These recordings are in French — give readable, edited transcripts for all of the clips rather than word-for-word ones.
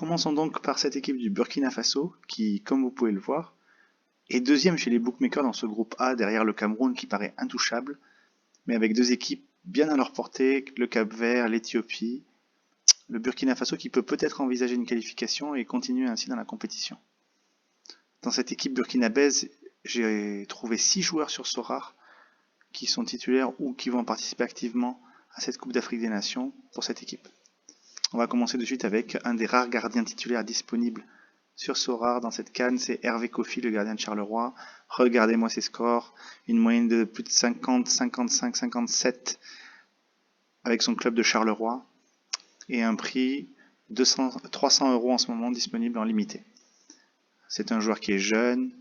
Commençons donc par cette équipe du Burkina Faso qui, comme vous pouvez le voir, est deuxième chez les bookmakers dans ce groupe A derrière le Cameroun qui paraît intouchable, mais avec deux équipes bien à leur portée, le Cap-Vert, l'Éthiopie, le Burkina Faso qui peut peut-être envisager une qualification et continuer ainsi dans la compétition. Dans cette équipe burkinabèse, j'ai trouvé 6 joueurs sur Sorare qui sont titulaires ou qui vont participer activement à cette Coupe d'Afrique des Nations pour cette équipe. On va commencer de suite avec un des rares gardiens titulaires disponibles sur Sorare dans cette CAN, c'est Hervé Kofi, le gardien de Charleroi. Regardez-moi ses scores, une moyenne de plus de 50, 55, 57 avec son club de Charleroi et un prix 300 € en ce moment disponible en limité. C'est un joueur qui est jeune,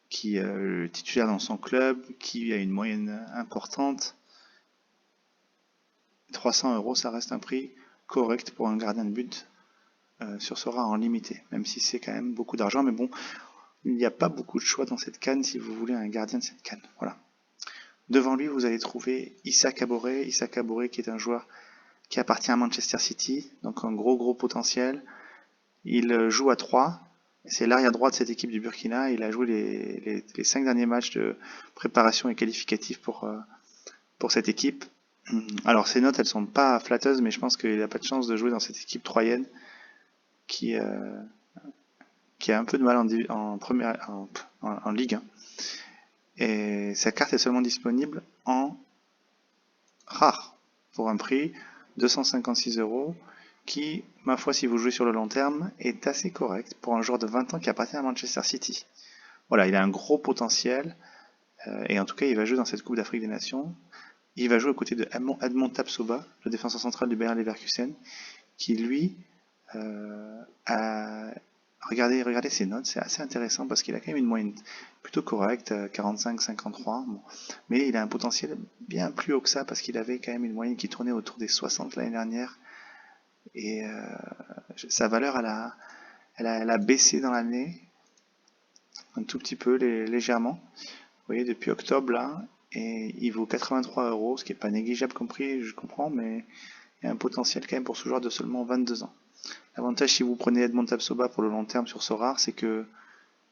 qui est titulaire dans son club, qui a une moyenne importante. 300 €, ça reste un prix correct pour un gardien de but sur Sorare en limité, même si c'est quand même beaucoup d'argent, mais bon, il n'y a pas beaucoup de choix dans cette CAN si vous voulez un gardien de cette CAN. Voilà. Devant lui, vous allez trouver Issa Kaboré qui est un joueur qui appartient à Manchester City, donc un gros potentiel. Il joue à 3, c'est l'arrière droit de cette équipe du Burkina, il a joué les 5 derniers matchs de préparation et qualificatifs pour cette équipe. Alors ses notes elles sont pas flatteuses, mais je pense qu'il n'a pas de chance de jouer dans cette équipe troyenne qui a un peu de mal en Ligue 1. Et sa carte est seulement disponible en rare pour un prix 256 € qui, ma foi, si vous jouez sur le long terme, est assez correct pour un joueur de 20 ans qui appartient à Manchester City. Voilà, il a un gros potentiel et en tout cas il va jouer dans cette Coupe d'Afrique des Nations. Il va jouer aux côtés de Edmond Tapsoba, le défenseur central du Bayer Leverkusen, qui lui a... Regardez ses notes, c'est assez intéressant parce qu'il a quand même une moyenne plutôt correcte, 45-53, bon. Mais il a un potentiel bien plus haut que ça parce qu'il avait quand même une moyenne qui tournait autour des 60 l'année dernière. Et sa valeur, elle a baissé dans l'année, un tout petit peu, légèrement. Vous voyez, depuis octobre là, et il vaut 83 €, ce qui n'est pas négligeable compris, je comprends, mais il y a un potentiel quand même pour ce joueur de seulement 22 ans. L'avantage si vous prenez Edmond Tapsoba pour le long terme sur Sorare, c'est que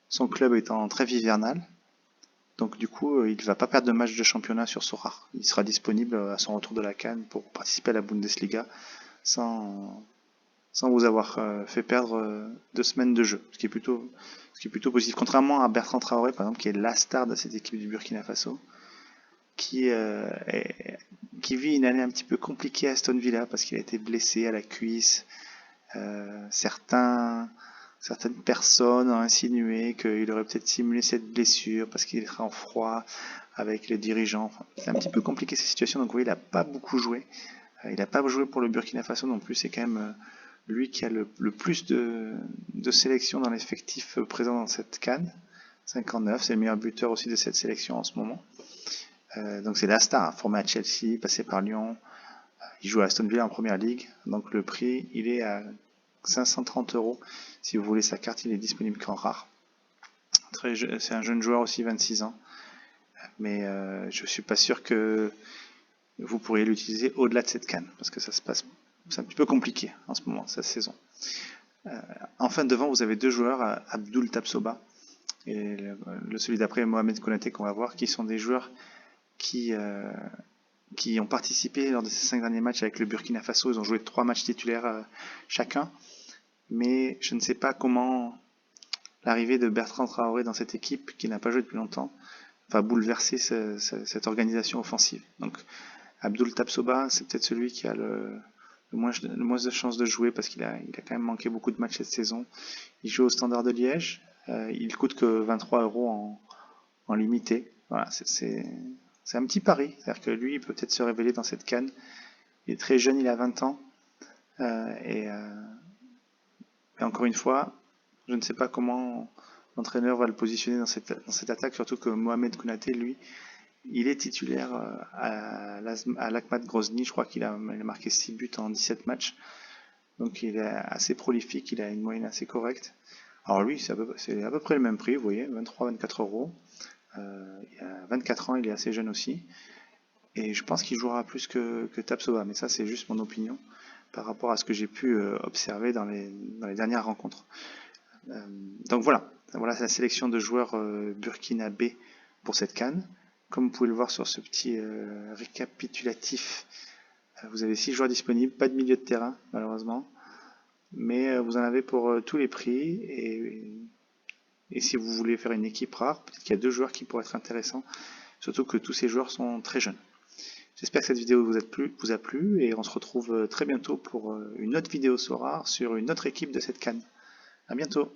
son club est en trêve hivernale, donc du coup il ne va pas perdre de match de championnat sur Sorare. Il sera disponible à son retour de la CAN pour participer à la Bundesliga sans vous avoir fait perdre 2 semaines de jeu, ce qui est plutôt positif. Contrairement à Bertrand Traoré par exemple, qui est la star de cette équipe du Burkina Faso, qui vit une année un petit peu compliquée à Aston Villa parce qu'il a été blessé à la cuisse. Certaines personnes ont insinué qu'il aurait peut-être simulé cette blessure parce qu'il est en froid avec les dirigeants. Enfin, c'est un petit peu compliqué cette situation, donc vous voyez, il n'a pas beaucoup joué. Il n'a pas joué pour le Burkina Faso non plus, c'est quand même lui qui a le plus de sélections dans l'effectif présent dans cette CAN. 59, c'est le meilleur buteur aussi de cette sélection en ce moment. Donc c'est la star, formé à Chelsea, passé par Lyon. Il joue à Aston Villa en première ligue, donc le prix il est à 530 €. Si vous voulez sa carte, il est disponible qu'en rare. C'est un jeune joueur aussi, 26 ans, mais je suis pas sûr que vous pourriez l'utiliser au-delà de cette CAN, parce que c'est un petit peu compliqué en ce moment, cette saison. Enfin devant, vous avez deux joueurs, Abdoul Tapsoba et celui d'après, Mohamed Konaté, qu'on va voir, qui sont des joueurs qui ont participé lors de ces 5 derniers matchs avec le Burkina Faso. Ils ont joué 3 matchs titulaires chacun, mais je ne sais pas comment l'arrivée de Bertrand Traoré dans cette équipe, qui n'a pas joué depuis longtemps, va bouleverser cette organisation offensive. Donc Abdoul Tapsoba, c'est peut-être celui qui a le moins de chances de jouer parce qu'il a quand même manqué beaucoup de matchs cette saison. Il joue au Standard de Liège, il coûte que 23 € en limité. Voilà, c'est un petit pari, c'est-à-dire que lui, il peut peut-être se révéler dans cette CAN. Il est très jeune, il a 20 ans, et encore une fois, je ne sais pas comment l'entraîneur va le positionner dans cette attaque, surtout que Mohamed Konaté, lui, il est titulaire à l'Akhmat Grozny, je crois qu'il a marqué 6 buts en 17 matchs, donc il est assez prolifique, il a une moyenne assez correcte. Alors lui, c'est à peu près le même prix, vous voyez, 23-24 €. Il a 24 ans, il est assez jeune aussi. Et je pense qu'il jouera plus que Tapsoba, mais ça c'est juste mon opinion. par rapport à ce que j'ai pu observer dans les dernières rencontres. Donc voilà c'est la sélection de joueurs burkinabés pour cette CAN. Comme vous pouvez le voir sur ce petit récapitulatif, vous avez 6 joueurs disponibles, pas de milieu de terrain malheureusement, mais vous en avez pour tous les prix, et si vous voulez faire une équipe rare, peut-être qu'il y a 2 joueurs qui pourraient être intéressants, surtout que tous ces joueurs sont très jeunes. J'espère que cette vidéo vous a plu, et on se retrouve très bientôt pour une autre vidéo Sorare sur une autre équipe de cette CAN. A bientôt.